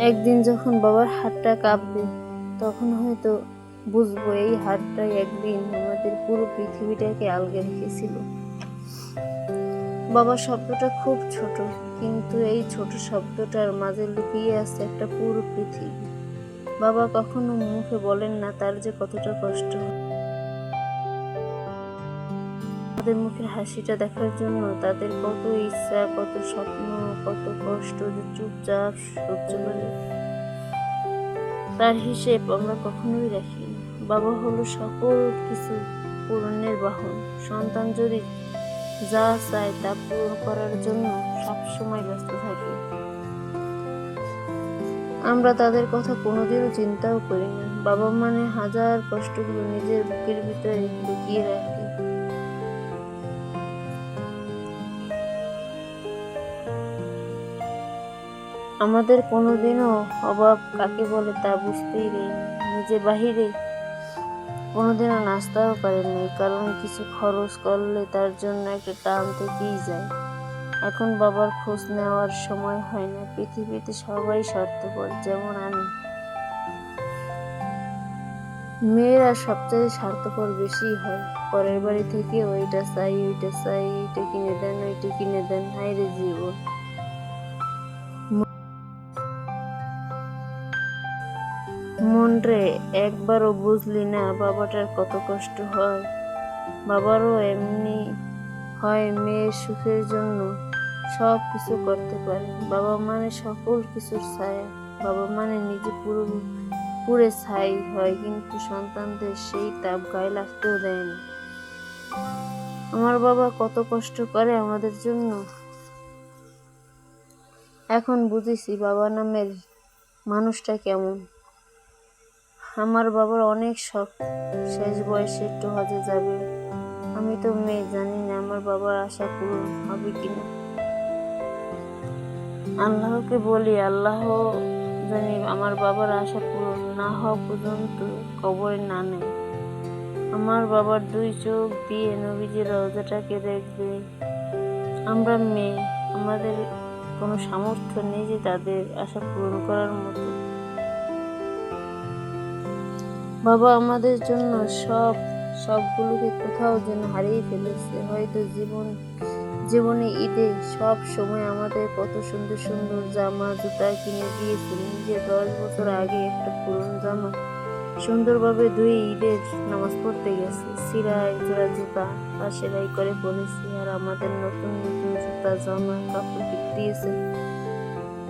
একদিন যখন বাবার হাতটা কাঁপবে, তখন হয়তো বুঝবো এই হাতটাই একদিন আমাদের পুরো পৃথিবীটাকে আলগা রেখেছিল। বাবা শব্দটা খুব ছোট, কিন্তু এই ছোট শব্দটার মাঝে লুকিয়ে আছে একটা পুরো পৃথিবী। বাবা কখনো মুখে বলেন না তার যে কতটা কষ্ট হয়। আমাদের মুখের হাসিটা দেখার জন্য তাদের কত ইচ্ছা, কত স্বপ্ন, কত কষ্ট যে চুপচাপ সহ্য করে, তার হিসেব আমরা কখনোই রাখি না। বাবা হলো সকল কিছু পূরণের বাহন। সন্তান যদি যা চায় তা পূরণ করার জন্য সবসময় ব্যস্ত থাকে। আমরা তাদের কথা কোনোদিনও চিন্তাও করি না। বাবা মানে হাজার কষ্টগুলো নিজের বুকের ভিতরে লুকিয়ে রাখে। আমাদের কোনোদিনও অভাব কাকে বলে তা বুঝতেই দেয়নি। নিজের বাহিরে কোনোদিনও নাচতেও পারেননি, কারণ কিছু খরচ করলে তার জন্য একটা টান থেকেই যায়। এখন বাবার খোঁজ নেওয়ার সময় হয় না। পৃথিবীতে সবাই স্বার্থপর, যেমন আমি। মেয়েরা সবচেয়ে স্বার্থপর বেশি হয়। পরের বাড়ি থেকে ওইটা চাই, ওইটা চাই, এইটা কিনে দেন, ওইটা কিনে দেন। হায় রে জীবন! মন রে, একবারও বুঝলি না বাবাটার কত কষ্ট হয়? বাবারও এমনি হয়, মেয়ের সুখের জন্য সব কিছু করতে পারে। বাবা মানে সকল কিছুর ছায়া। বাবা মানে নিজে পুড়ে ছাই হয়, কিন্তু সন্তানদের সেই তাপ গায়ে লাগতেও দেয় না। আমার বাবা কত কষ্ট করে আমাদের জন্য। এখন বুঝেছি বাবা নামের মানুষটা কেমন। আমার বাবার অনেক শখ, শেষ বয়সে একটু হজে যাবে। আমি তো মেয়ে, জানি না আমার বাবার আশা পূরণ হবে কিনা। আল্লাহকে বলি, আল্লাহ জানি আমার বাবার আশা পূরণ না হওয়া পর্যন্ত কবরে না নেয়। আমার বাবার 2 চোখ দিয়ে নবীজির রওজাটাকে দেখবে। আমরা মেয়ে, আমাদের কোনো সামর্থ্য নেই যে তাদের আশা পূরণ করার মতো। বাবা আমাদের জন্য সবগুলোকে কোথাও যেন হারিয়ে ফেলেছে। হয়তো জীবনে ঈদে সব সময় আমাদের কত সুন্দর সুন্দর জামা জুতা কিনে দিয়েছে। নিজে 10 বছর আগে একটা পুরনো জামা সুন্দরভাবে ধুয়ে ঈদের নামাজ পড়তে গেছে, সিরায় জোড়া জুতা আর সেলাই করে পরেছি। আর আমাদের নতুন নতুন জুতা জামা কাপড় কিনে দিয়েছে।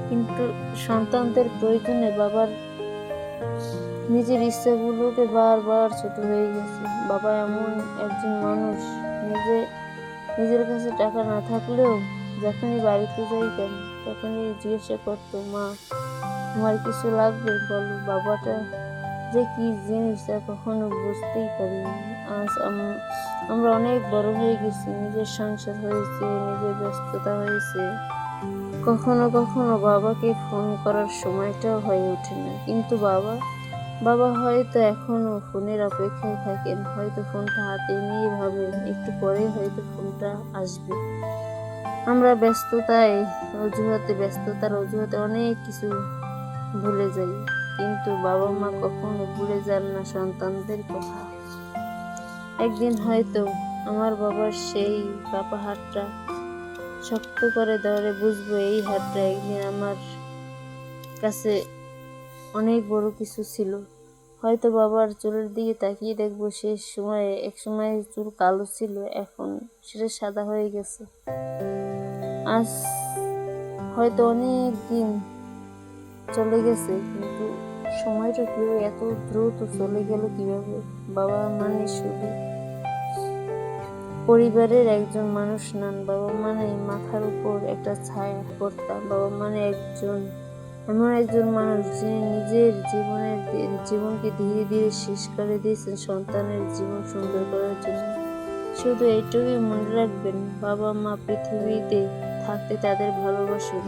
কিন্তু সন্তানদের প্রয়োজনে বাবার নিজের ইচ্ছাগুলোকে বারবার ছোট হয়ে গেছে। বাবা এমন একজন মানুষ, নিজের কাছে টাকা না থাকলেও যখনই বাড়িতে যাইতেন তখনই জিজ্ঞাসা করতো, মা তোমার কিছু লাগবে বলো। বাবাটা যে কি জিনিস তা কখনো বুঝতেই পারিনি। আজ আমরা অনেক বড় হয়ে গেছি, নিজের সংসার হয়েছে, নিজের ব্যস্ততা হয়েছে। কখনো কখনো বাবাকে ফোন করার সময়টাও হয়ে ওঠে না। কিন্তু বাবা হয়তো এখনো ফোনের অপেক্ষায় থাকেন। হয়তো ফোনটা হাতে নিয়ে ভাবেন একটু পরে হয়তো ফোনটা আসবে। আমরা ব্যস্ততার অজুহাতে অনেক কিছু ভুলে যাই, কিন্তু বাবা মা কখনো ভুলে যান না সন্তানদের কথা। একদিন হয়তো আমার বাবার সেই কাপা হাতটা শক্ত করে ধরে বুঝবো এই হাতটা একদিন আমার কাছে অনেক বড় কিছু ছিল। হয়তো বাবার চুলের দিকে তাকিয়ে দেখবো এক সময় চুল কালো ছিল, এখন সেটা সাদা হয়ে গেছে। আজ হয়তো অনেক দিন চলে গেছে, কিন্তু সময়টা কিভাবে এত দ্রুত চলে গেল কিভাবে? বাবা মানে শুধু পরিবারের একজন মানুষ নন। বাবা মানে মাথার উপর একটা ছায়া কর্তা। বাবা মানে এমন একজন মানুষ যিনি নিজের জীবনকে ধীরে ধীরে শেষ করে দিয়েছেন সন্তানের জীবন সুন্দর করার জন্য। শুধু এইটুকুই মনে রাখবেন, বাবা মা পৃথিবীতে থাকতে তাদের ভালোবাসুন।